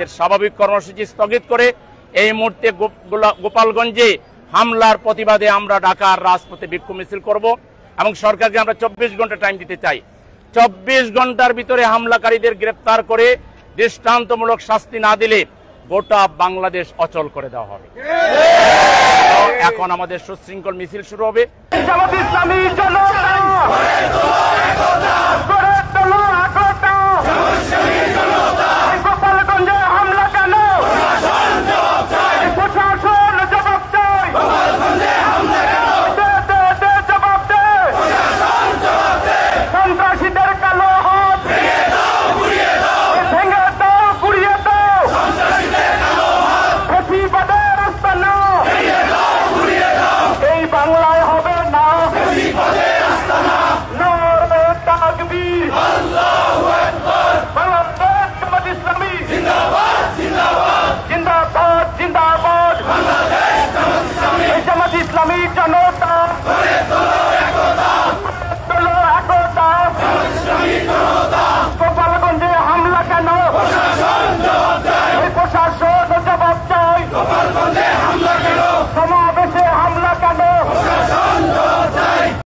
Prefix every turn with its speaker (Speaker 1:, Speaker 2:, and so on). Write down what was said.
Speaker 1: আমাদের স্বাভাবিক কর্মসূচি স্থগিত করে এই মুহূর্তে গোপালগঞ্জে হামলার প্রতিবাদে আমরা ঢাকার রাজপথে বিক্ষোভ মিছিল করব এবং সরকারকে আমরা 24 ঘন্টা টাইম দিতে চাই। 24 ঘন্টার ভিতরে হামলাকারীদের গ্রেফতার করে দৃষ্টান্তমূলক শাস্তি না দিলে গোটা বাংলাদেশ অচল করে দেওয়া হবে। এখন আমাদের সুশৃঙ্খল মিছিল শুরু হবে।